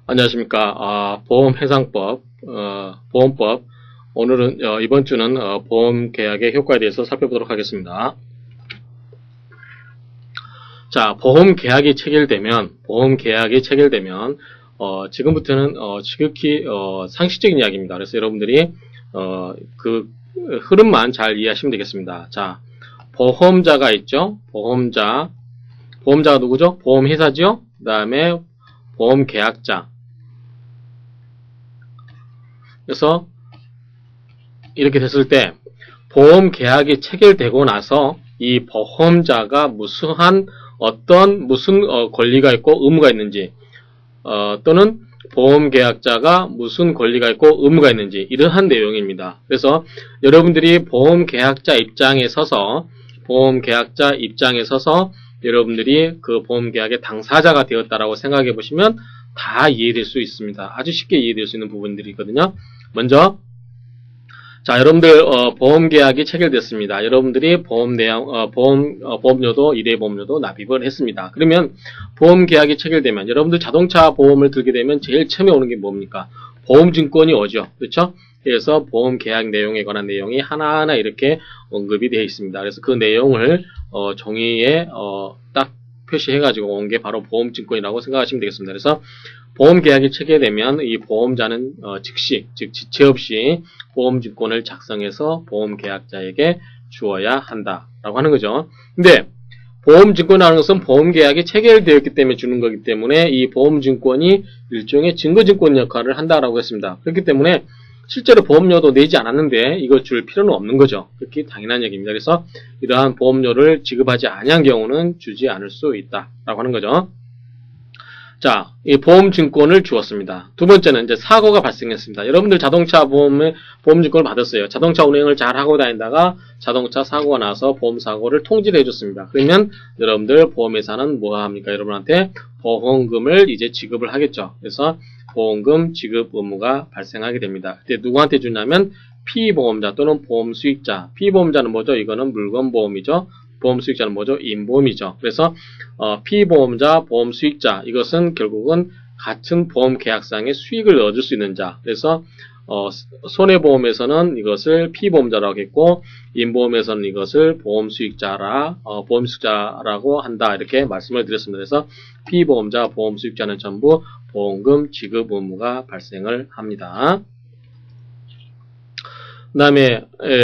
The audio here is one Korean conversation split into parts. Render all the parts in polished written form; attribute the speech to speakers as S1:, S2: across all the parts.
S1: 안녕하십니까. 보험해상법, 보험법. 오늘은, 이번 주는, 보험계약의 효과에 대해서 살펴보도록 하겠습니다. 자, 보험계약이 체결되면, 지금부터는, 지극히, 상식적인 이야기입니다. 그래서 여러분들이, 그 흐름만 잘 이해하시면 되겠습니다. 자, 보험자가 있죠? 보험자가 누구죠? 보험회사죠? 그 다음에 보험계약자. 그래서 이렇게 됐을 때 보험 계약이 체결되고 나서 이 보험자가 무슨 권리가 있고 의무가 있는지, 또는 보험 계약자가 무슨 권리가 있고 의무가 있는지, 이러한 내용입니다. 그래서 여러분들이 보험 계약자 입장에 서서 여러분들이 그 보험 계약의 당사자가 되었다라고 생각해 보시면 다 이해될 수 있습니다. 아주 쉽게 이해될 수 있는 부분들이 있거든요. 먼저, 자, 여러분들, 보험계약이 체결됐습니다. 여러분들이 보험료도, 일회보험료도 납입을 했습니다. 그러면, 보험계약이 체결되면, 여러분들 자동차 보험을 들게 되면 제일 처음에 오는 게 뭡니까? 보험증권이 오죠. 그렇죠? 그래서 보험계약 내용에 관한 내용이 하나하나 이렇게 언급이 되어 있습니다. 그래서 그 내용을, 종이에, 딱 표시해가지고 온 게 바로 보험증권이라고 생각하시면 되겠습니다. 그래서, 보험계약이 체결되면 이 보험자는 즉시, 즉 지체 없이 보험증권을 작성해서 보험계약자에게 주어야 한다라고 하는 거죠. 근데 보험증권이라는 것은 보험계약이 체결되었기 때문에 주는 거기 때문에 이 보험증권이 일종의 증거증권 역할을 한다라고 했습니다. 그렇기 때문에 실제로 보험료도 내지 않았는데 이걸 줄 필요는 없는 거죠. 그렇게 당연한 얘기입니다. 그래서 이러한 보험료를 지급하지 아니한 경우는 주지 않을 수 있다라고 하는 거죠. 자, 이 보험증권을 주었습니다. 두 번째는 이제 사고가 발생했습니다. 여러분들 자동차 보험증권을 받았어요. 자동차 운행을 잘 하고 다니다가 자동차 사고가 나서 보험사고를 통지를 해줬습니다. 그러면 여러분들 보험회사는 뭐 합니까? 여러분한테 보험금을 이제 지급을 하겠죠. 그래서 보험금 지급 의무가 발생하게 됩니다. 그때 누구한테 주냐면 피보험자 또는 보험수익자. 피보험자는 뭐죠? 이거는 물건보험이죠. 보험수익자는 뭐죠? 임보험이죠. 그래서 피보험자, 보험수익자, 이것은 결국은 같은 보험계약상의 수익을 얻을 수 있는 자. 그래서 손해보험에서는 이것을 피보험자라고 하겠고, 임보험에서는 이것을 보험수익자라고 한다. 이렇게 말씀을 드렸습니다. 그래서 피보험자, 보험수익자는 전부 보험금 지급 의무가 발생을 합니다. 그 다음에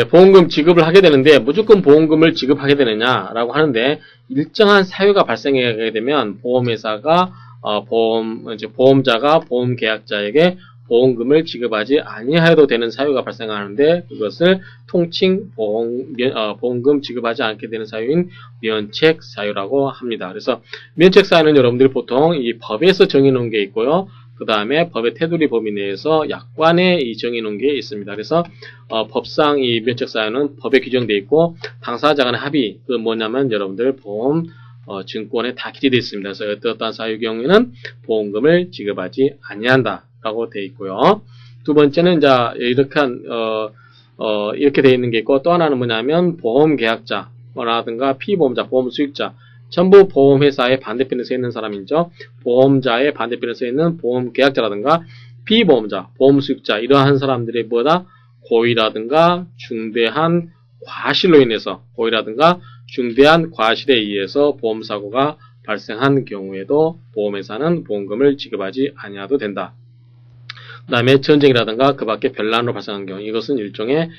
S1: 보험금 지급을 하게 되는데 무조건 보험금을 지급하게 되느냐라고 하는데 일정한 사유가 발생하게 되면 보험회사가 보험자가 보험계약자에게 보험금을 지급하지 아니하여도 되는 사유가 발생하는데 그것을 통칭 보험금 지급하지 않게 되는 사유인 면책 사유라고 합니다. 그래서 면책 사유는 여러분들이 보통 이 법에서 정해놓은 게 있고요. 그 다음에 법의 테두리 범위 내에서 약관에 정해놓은 게 있습니다. 그래서 법상 이 면책 사유는 법에 규정되어 있고 당사자 간의 합의, 그 뭐냐면 여러분들 보험 증권에 다 기재되어 있습니다. 그래서 어떠한 사유 경우에는 보험금을 지급하지 아니한다라고 되어 있고요. 두 번째는 이제 이렇게 되어 있는 게 있고 또 하나는 뭐냐면 보험계약자라든가 피보험자, 보험수익자 전부 보험회사의 반대편에 서 있는 사람이죠. 보험자의 보험편에 서 있는 보험계약자라든가 피보험자, 보험수익자 이러한 사람들이 뭐다? 고의라든가 중대한 과실로 인해서 중대한 과실에 의해서 보험사고가 발생한 경우에도 보험회사는 보험금을 지급하지 아니하도 된다. 그 다음에 전쟁이라든가 그 밖에 별난으로 발생한 경우 이것은 일종의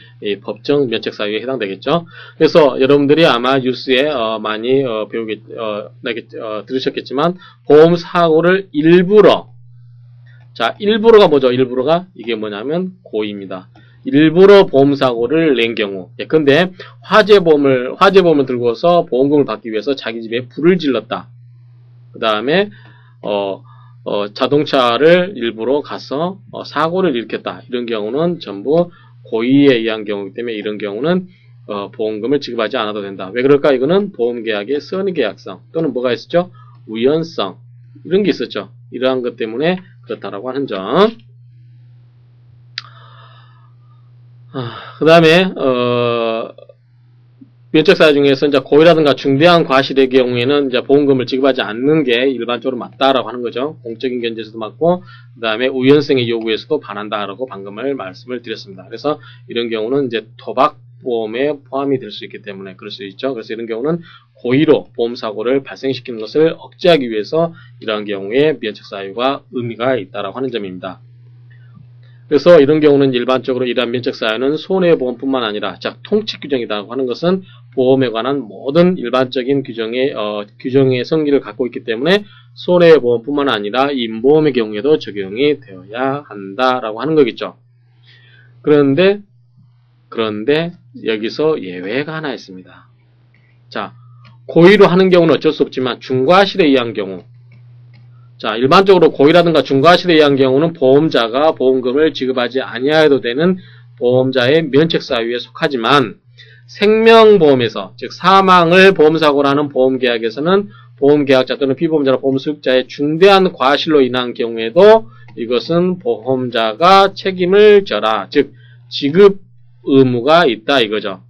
S1: 법정 면책 사유에 해당되겠죠. 그래서 여러분들이 아마 뉴스에 많이 들으셨겠지만 보험 사고를 일부러가 뭐죠? 일부러가 이게 뭐냐면 고의입니다. 일부러 보험 사고를 낸 경우. 근데 화재보험을 들고서 보험금을 받기 위해서 자기 집에 불을 질렀다. 그 다음에 자동차를 일부러 가서 사고를 일으켰다. 이런 경우는 전부 고의에 의한 경우이기 때문에 이런 경우는 보험금을 지급하지 않아도 된다. 왜 그럴까? 이거는 보험계약의 선의계약성 또는 뭐가 있었죠? 우연성 이런 게 있었죠. 이러한 것 때문에 그렇다라고 하는 점. 그 다음에 면책사유 중에서 이제 고의라든가 중대한 과실의 경우에는 이제 보험금을 지급하지 않는 게 일반적으로 맞다라고 하는 거죠. 공적인 견제에서도 맞고, 그 다음에 우연성의 요구에서도 반한다라고 방금을 말씀을 드렸습니다. 그래서 이런 경우는 이제 도박 보험에 포함이 될 수 있기 때문에 그럴 수 있죠. 그래서 이런 경우는 고의로 보험사고를 발생시키는 것을 억제하기 위해서 이러한 경우에 면책사유가 의미가 있다라고 하는 점입니다. 그래서 이런 경우는 일반적으로 이러한 면책사유는 손해보험뿐만 아니라 통치 규정이라고 하는 것은 보험에 관한 모든 일반적인 규정의 성질을 갖고 있기 때문에 손해보험뿐만 아니라 임보험의 경우에도 적용이 되어야 한다라고 하는 거겠죠. 그런데 여기서 예외가 하나 있습니다. 자, 고의로 하는 경우는 어쩔 수 없지만 중과실에 의한 경우, 자, 일반적으로 고의라든가 중과실에 의한 경우는 보험자가 보험금을 지급하지 아니하여도 되는 보험자의 면책사유에 속하지만 생명보험에서, 즉 사망을 보험사고로 하는 보험계약에서는 보험계약자 또는 피보험자나 보험수익자의 중대한 과실로 인한 경우에도 이것은 보험자가 책임을 져라, 즉 지급 의무가 있다 이거죠.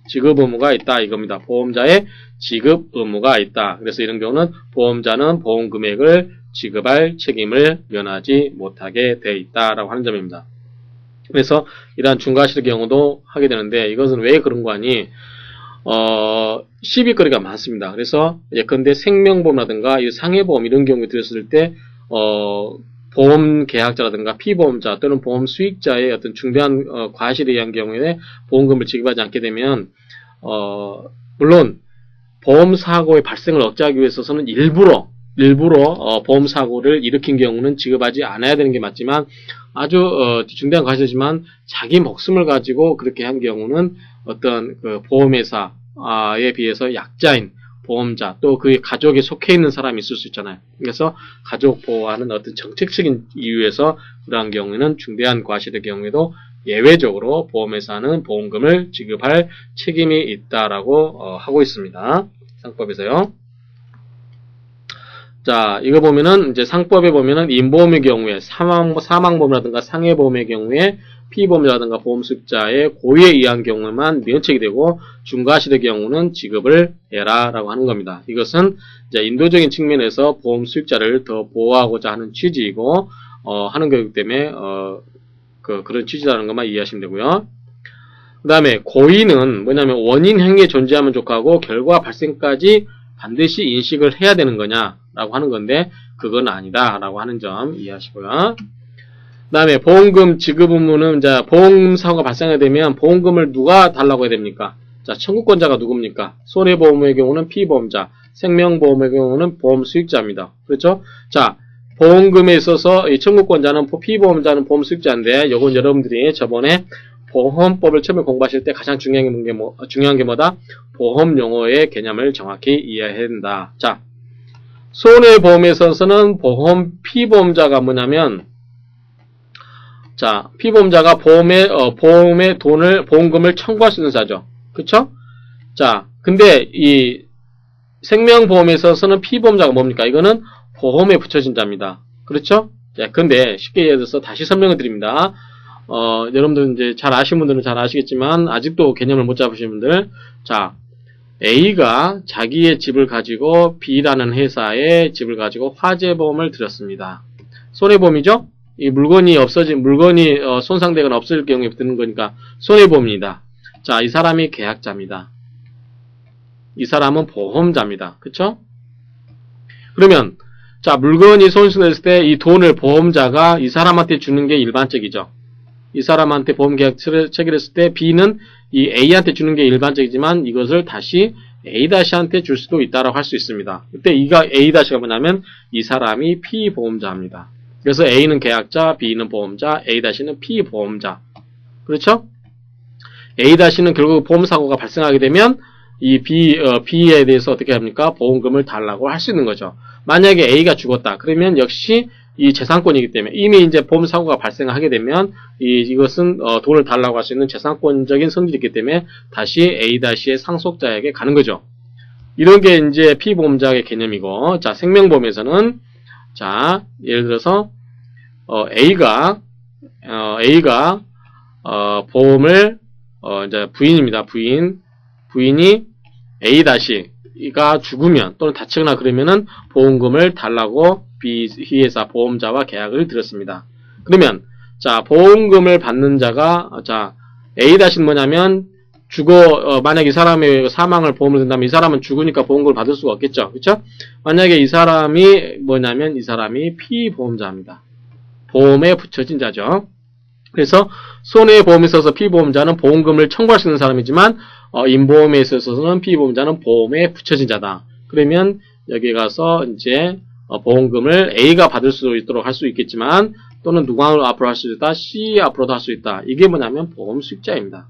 S1: 지급 의무가 있다 이겁니다. 보험자의 지급 의무가 있다. 그래서 이런 경우는 보험자는 보험 금액을 지급할 책임을 면하지 못하게 돼 있다라고 하는 점입니다. 그래서 이러한 중과실의 경우도 하게 되는데 이것은 왜 그런 거 아니? 시비거리가 많습니다. 그래서 예컨대 생명보험이라든가 상해보험 이런 경우에 들었을 때 보험 계약자라든가 피보험자 또는 보험 수익자의 어떤 중대한 과실에 의한 경우에 보험금을 지급하지 않게 되면 물론 보험 사고의 발생을 억제하기 위해서는 일부러 보험 사고를 일으킨 경우는 지급하지 않아야 되는 게 맞지만 아주 중대한 과실이지만 자기 목숨을 가지고 그렇게 한 경우는 어떤 그 보험회사에 비해서 약자인 보험자 또 그의 가족에 속해 있는 사람이 있을 수 있잖아요. 그래서 가족 보호하는 어떤 정책적인 이유에서 그러한 경우에는 중대한 과실의 경우에도 예외적으로 보험회사는 보험금을 지급할 책임이 있다라고 하고 있습니다. 상법에서요. 자, 이거 보면은 이제 상법에 보면은 임보험의 경우에 사망보험이라든가 상해보험의 경우에 피보험자라든가 보험수익자의 고의에 의한 경우에만 면책이 되고 중과실의 경우는 지급을 해라라고 하는 겁니다. 이것은 이제 인도적인 측면에서 보험수익자를 더 보호하고자 하는 취지이고 하는 거기 때문에 그런 취지라는 것만 이해하시면 되고요. 그 다음에 고의는 뭐냐면 원인 행위에 존재하면 족하고 결과 발생까지 반드시 인식을 해야 되는 거냐라고 하는 건데 그건 아니다라고 하는 점 이해하시고요. 그 다음에 보험금 지급 의무는 이제 보험사고가 발생하게 되면 보험금을 누가 달라고 해야 됩니까? 자, 청구권자가 누굽니까? 손해보험의 경우는 피보험자, 생명보험의 경우는 보험 수익자입니다. 그렇죠? 자, 보험금에 있어서 이 청구권자는 피보험자는 보험 수익자인데 요건 여러분들이 저번에 보험법을 처음에 공부하실 때 가장 중요한 게 뭐다? 보험 용어의 개념을 정확히 이해해야 된다. 자, 손해보험에 있어서는 피보험자가 뭐냐면 자, 피보험자가 보험의 보험금을 청구할 수 있는 자죠. 그쵸? 자, 근데 이 생명보험에 있어서는 피보험자가 뭡니까? 이거는 보험에 붙여진 자입니다. 그렇죠? 자, 근데 쉽게 예를 들어서 다시 설명을 드립니다. 여러분들 이제 잘 아시는 분들은 잘 아시겠지만 아직도 개념을 못 잡으신 분들, 자, A가 자기의 집을 가지고 B라는 회사의 집을 가지고 화재보험을 들였습니다. 손해보험이죠? 이 물건이 손상되거나 없어질 경우에 드는 거니까 손해보험입니다. 자, 이 사람이 계약자입니다. 이 사람은 보험자입니다. 그쵸? 그러면 자, 물건이 손실됐을 때 이 돈을 보험자가 이 사람한테 주는 게 일반적이죠. 이 사람한테 보험계약 체결했을 때 B는 이 A한테 주는 게 일반적이지만 이것을 다시 A-한테 줄 수도 있다라고 할 수 있습니다. 그때 A-가 뭐냐면 이 사람이 피보험자입니다. 그래서 A는 계약자, B는 보험자, A-는 피보험자. 그렇죠? A-는 결국 보험사고가 발생하게 되면 이 B에 대해서 어떻게 합니까? 보험금을 달라고 할 수 있는 거죠. 만약에 A가 죽었다. 그러면 역시 이 재산권이기 때문에 이미 이제 보험사고가 발생하게 되면 이것은 돈을 달라고 할 수 있는 재산권적인 성질이 있기 때문에 다시 A-의 상속자에게 가는 거죠. 이런 게 이제 피보험자의 개념이고, 자, 생명보험에서는 자, 예를 들어서 A가 보험을 이제 부인입니다. 부인이 A가 죽으면 또는 다치거나 그러면은 보험금을 달라고 B 회사 보험자와 계약을 들었습니다. 그러면 자 보험금을 받는 자가 자 A는 뭐냐면 만약에 이 사람의 사망을 보험을 든다면 이 사람은 죽으니까 보험금을 받을 수가 없겠죠. 그렇죠? 만약에 이 사람이 뭐냐면 이 사람이 피보험자입니다. 보험에 붙여진 자죠. 그래서 손해보험에 있어서 피보험자는 보험금을 청구할 수 있는 사람이지만 인보험에 있어서는 피보험자는 보험에 붙여진 자다. 그러면 여기 가서 이제 보험금을 A가 받을 수 있도록 할 수 있겠지만 또는 누가 앞으로 할 수 있다, C 앞으로도 할 수 있다. 이게 뭐냐면 보험 수익자입니다.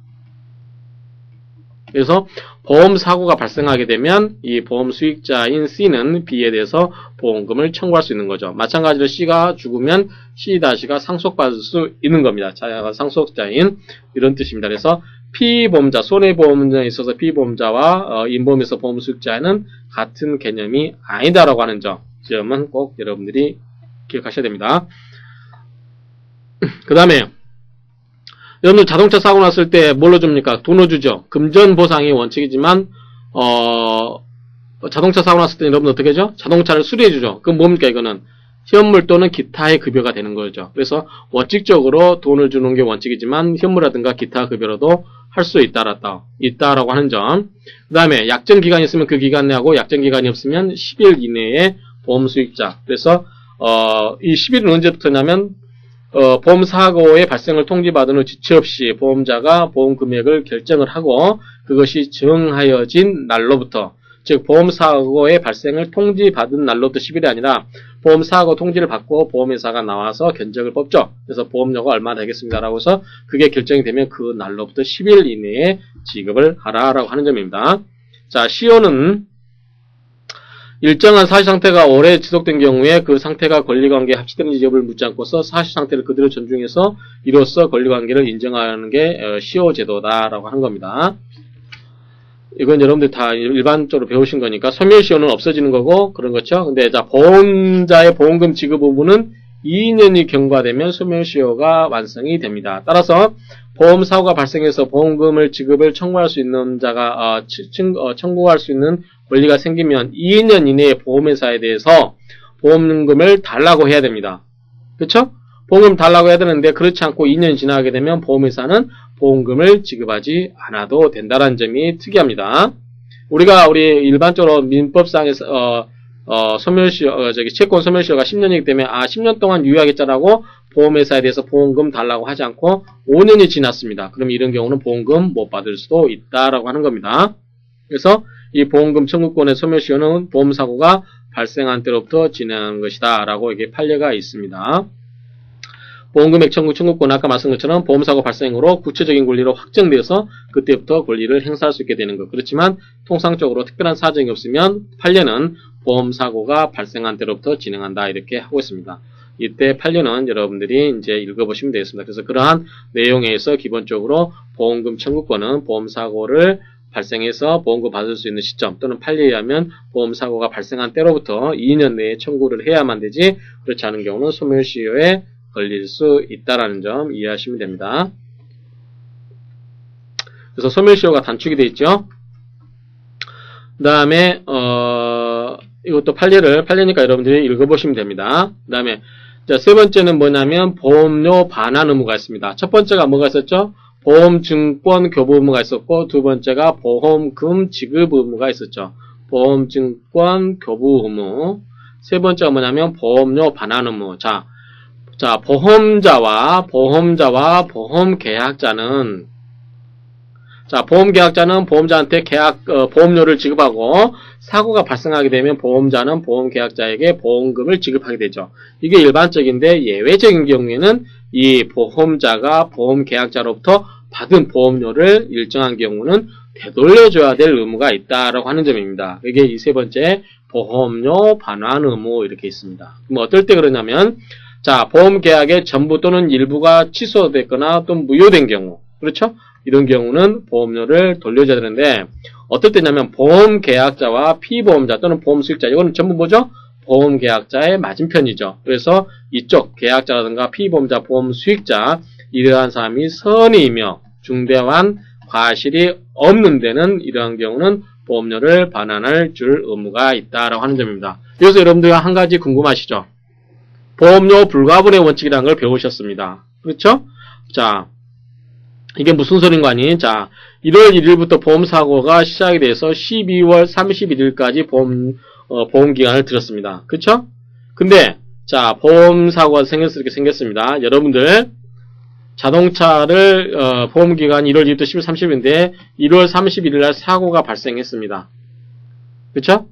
S1: 그래서 보험 사고가 발생하게 되면 이 보험 수익자인 C는 B에 대해서 보험금을 청구할 수 있는 거죠. 마찬가지로 C가 죽으면 C-가 상속받을 수 있는 겁니다. 자가 상속자인 이런 뜻입니다. 그래서 피보험자, 손해보험자에 있어서 피보험자와 인보험에서 보험 수익자는 같은 개념이 아니다라고 하는 점은 꼭 여러분들이 기억하셔야 됩니다. 그 다음에 여러분들 자동차 사고 났을 때 뭘로 줍니까? 돈을 주죠. 금전 보상이 원칙이지만 자동차 사고 났을 때 여러분들 어떻게 하죠? 자동차를 수리해 주죠. 그럼 뭡니까 이거는? 현물 또는 기타의 급여가 되는 거죠. 그래서 원칙적으로 돈을 주는 게 원칙이지만 현물이라든가 기타 급여로도 할 수 있다라고 하는 점. 그 다음에 약정 기간이 있으면 그 기간 내하고 약정 기간이 없으면 10일 이내에 보험 수익자. 그래서 이 10일은 언제부터냐면 보험 사고의 발생을 통지받은 후 지체 없이 보험자가 보험 금액을 결정을 하고 그것이 정하여진 날로부터, 즉 보험 사고의 발생을 통지받은 날로부터 10일이 아니라 보험 사고 통지를 받고 보험회사가 나와서 견적을 뽑죠. 그래서 보험료가 얼마 되겠습니다라고 해서 그게 결정이 되면 그 날로부터 10일 이내에 지급을 하라라고 하는 점입니다. 자, 시효는 일정한 사실 상태가 오래 지속된 경우에 그 상태가 권리관계에 합치되는지 여부를 묻지 않고서 사실 상태를 그대로 존중해서 이로써 권리관계를 인정하는 게 시효제도다라고 하는 겁니다. 이건 여러분들 다 일반적으로 배우신 거니까 소멸시효는 없어지는 거고 그런 거죠. 근데 자 보험자의 보험금 지급 부분은 2년이 경과되면 소멸시효가 완성이 됩니다. 따라서 보험사고가 발생해서 보험금을 지급을 청구할 수 있는 자가 청구할 수 있는 권리가 생기면 2년 이내에 보험회사에 대해서 보험금을 달라고 해야 됩니다. 그렇죠? 보험금 달라고 해야 되는데 그렇지 않고 2년이 지나게 되면 보험회사는 보험금을 지급하지 않아도 된다는 점이 특이합니다. 우리 일반적으로 민법상에서 채권 소멸시효가 10년이기 때문에 10년 동안 유효하겠자라고 보험회사에 대해서 보험금 달라고 하지 않고 5년이 지났습니다. 그럼 이런 경우는 보험금 못 받을 수도 있다라고 하는 겁니다. 그래서 이 보험금 청구권의 소멸시효는 보험사고가 발생한 때로부터 진행하는 것이다 라고 이게 판례가 있습니다. 보험금액 청구권 아까 말씀한 것처럼 보험사고 발생으로 구체적인 권리로 확정되어서 그때부터 권리를 행사할 수 있게 되는 것. 그렇지만 통상적으로 특별한 사정이 없으면 판례는 보험사고가 발생한 때로부터 진행한다 이렇게 하고 있습니다. 이때 판례는 여러분들이 이제 읽어보시면 되겠습니다. 그래서 그러한 내용에 의해서 기본적으로 보험금 청구권은 보험사고를 발생해서 보험금 받을 수 있는 시점 또는 판례에 의하면 보험사고가 발생한 때로부터 2년 내에 청구를 해야만 되지 그렇지 않은 경우는 소멸시효에 걸릴 수 있다는 점 이해하시면 됩니다. 그래서 소멸시효가 단축이 되어 있죠. 그 다음에 이것도 판례니까 여러분들이 읽어보시면 됩니다. 그 다음에 세 번째는 뭐냐면 보험료 반환 의무가 있습니다. 첫 번째가 뭐가 있었죠? 보험증권 교부 의무가 있었고 두 번째가 보험금 지급 의무가 있었죠. 보험증권 교부 의무. 세 번째가 뭐냐면 보험료 반환 의무. 자, 보험자와 보험계약자는 보험계약자는 보험자한테 보험료를 지급하고 사고가 발생하게 되면 보험자는 보험계약자에게 보험금을 지급하게 되죠. 이게 일반적인데 예외적인 경우에는 이 보험자가 보험계약자로부터 받은 보험료를 일정한 경우는 되돌려줘야 될 의무가 있다라고 하는 점입니다. 이게 이 세 번째 보험료 반환 의무 이렇게 있습니다. 그럼 어떨 때 그러냐면 보험계약의 전부 또는 일부가 취소됐거나 또 무효된 경우 그렇죠? 이런 경우는 보험료를 돌려줘야 되는데 어떨 때냐면 보험계약자와 피보험자 또는 보험수익자 이거는 전부 뭐죠? 보험계약자의 맞은편이죠. 그래서 이쪽 계약자라든가 피보험자, 보험수익자 이러한 사람이 선의이며 중대한 과실이 없는 데는 이러한 경우는 보험료를 반환을 줄 의무가 있다라고 하는 점입니다. 그래서 여러분들 한 가지 궁금하시죠? 보험료 불가분의 원칙이라는 걸 배우셨습니다. 그렇죠? 자, 이게 무슨 소린가 하니? 자, 1월 1일부터 보험사고가 시작이 돼서 12월 31일까지 보험기간을 들었습니다. 그렇죠? 근데 자, 보험사고가 이렇게 생겼습니다. 여러분들 자동차를 보험기간 1월 1일부터 10월 30일인데 1월 31일 날 사고가 발생했습니다. 그렇죠?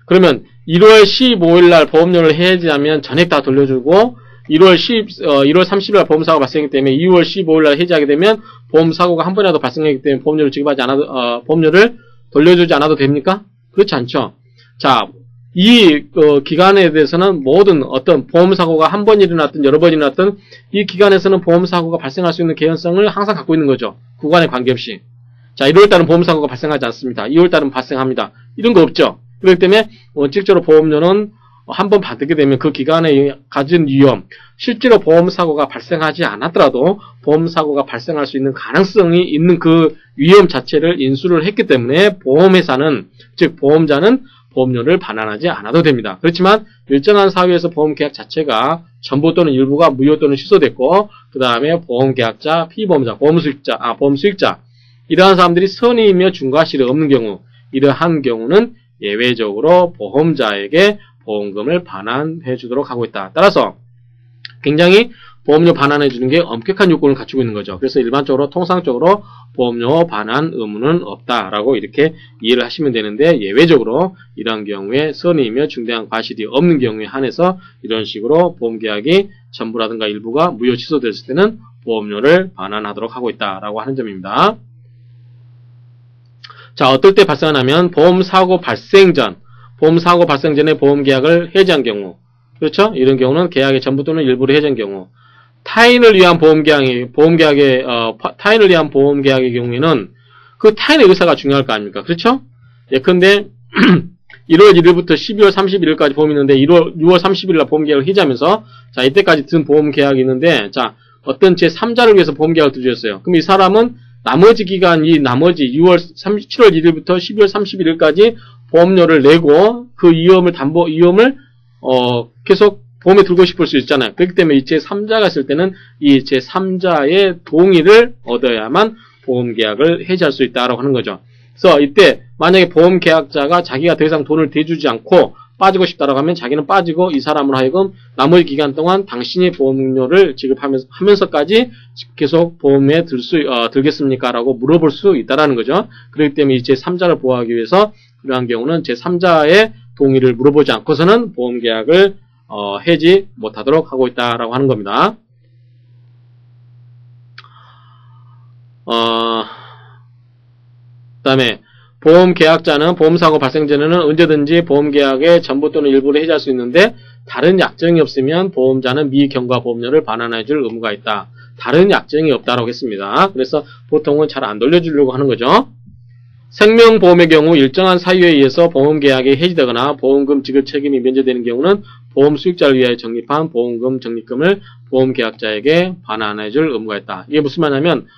S1: 그러면 1월 15일 날 보험료를 해지하면 전액 다 돌려주고 1월 30일 날 보험사고가 발생했기 때문에 2월 15일 날 해지하게 되면 보험사고가 한 번이라도 발생했기 때문에 보험료를 지급하지 않아도 보험료를 돌려주지 않아도 됩니까? 그렇지 않죠. 자, 이 기간에 대해서는 모든 어떤 보험사고가 한 번 일어났든 여러 번 일어났든 이 기간에서는 보험사고가 발생할 수 있는 개연성을 항상 갖고 있는 거죠. 구간에 관계없이. 자, 1월달은 보험사고가 발생하지 않습니다. 2월달은 발생합니다. 이런 거 없죠. 그렇기 때문에 원칙적으로 보험료는 한 번 받게 되면 그 기간에 가진 위험, 실제로 보험사고가 발생하지 않았더라도 보험사고가 발생할 수 있는 가능성이 있는 그 위험 자체를 인수를 했기 때문에 보험회사는, 즉 보험자는 보험료를 반환하지 않아도 됩니다. 그렇지만 일정한 사유에서 보험계약 자체가 전부 또는 일부가 무효 또는 취소됐고 그 다음에 보험계약자, 피보험자, 보험수익자 이러한 사람들이 선의이며 중과실이 없는 경우, 이러한 경우는 예외적으로 보험자에게 보험금을 반환해 주도록 하고 있다. 따라서 굉장히 보험료 반환해 주는 게 엄격한 요건을 갖추고 있는 거죠. 그래서 일반적으로 통상적으로 보험료 반환 의무는 없다라고 이렇게 이해를 하시면 되는데, 예외적으로 이런 경우에 선의이며 중대한 과실이 없는 경우에 한해서 이런 식으로 보험계약이 전부라든가 일부가 무효 취소됐을 때는 보험료를 반환하도록 하고 있다라고 하는 점입니다. 자, 어떨 때 발생하냐면 보험사고 발생 전에 보험계약을 해지한 경우, 그렇죠? 이런 경우는 계약의 전부 또는 일부를 해지한 경우, 타인을 위한 타인을 위한 보험계약의 경우에는 그 타인의 의사가 중요할 거 아닙니까? 그렇죠? 예컨대 1월 1일부터 12월 31일까지 보험이 있는데 6월 30일 날 보험계약을 해지하면서, 자, 이때까지 든 보험계약이 있는데, 자, 어떤 제3자를 위해서 보험계약을 들어줬어요. 그럼 이 사람은 나머지 기간, 7월 1일부터 12월 31일까지 보험료를 내고 그 위험을 계속 보험에 들고 싶을 수 있잖아요. 그렇기 때문에 이 제3자가 있을 때는 이 제3자의 동의를 얻어야만 보험계약을 해지할 수 있다라고 하는 거죠. 그래서 이때 만약에 보험계약자가 자기가 더 이상 돈을 대주지 않고 빠지고 싶다라고 하면 자기는 빠지고 이 사람으로 하여금 나머지 기간 동안 당신이 보험료를 지급하면서까지 계속 보험에 들겠습니까? 라고 물어볼 수 있다라는 거죠. 그렇기 때문에 이 제3자를 보호하기 위해서 그러한 경우는 제3자의 동의를 물어보지 않고서는 보험계약을 해지 못하도록 하고 있다라고 하는 겁니다. 그 다음에 보험계약자는 보험사고 발생 전에는 언제든지 보험계약의 전부 또는 일부를 해지할 수 있는데 다른 약정이 없으면 보험자는 미경과 보험료를 반환해 줄 의무가 있다. 다른 약정이 없다라고 했습니다. 그래서 보통은 잘 안 돌려주려고 하는 거죠. 생명보험의 경우 일정한 사유에 의해서 보험계약이 해지되거나 보험금 지급 책임이 면제되는 경우는 보험수익자를 위하여 적립한 보험금 적립금을 보험계약자에게 반환해 줄 의무가 있다. 이게 무슨 말이냐면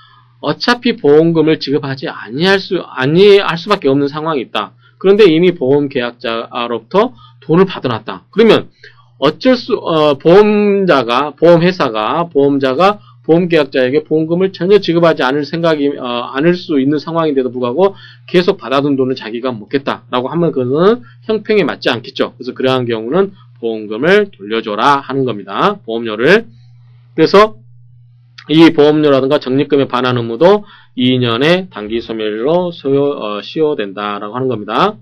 S1: 어차피 보험금을 지급하지 아니할 수밖에 없는 상황이 있다. 그런데 이미 보험계약자로부터 돈을 받아놨다. 그러면 보험자가 보험계약자에게 보험금을 전혀 지급하지 않을 수 있는 상황인데도 불구하고 계속 받아둔 돈을 자기가 먹겠다라고 하면 그거는 형평에 맞지 않겠죠. 그래서 그러한 경우는 보험금을 돌려줘라 하는 겁니다. 보험료를. 그래서 이 보험료라든가 적립금의 반환 의무도 2년의 단기 소멸로 시효된다라고 하는 겁니다.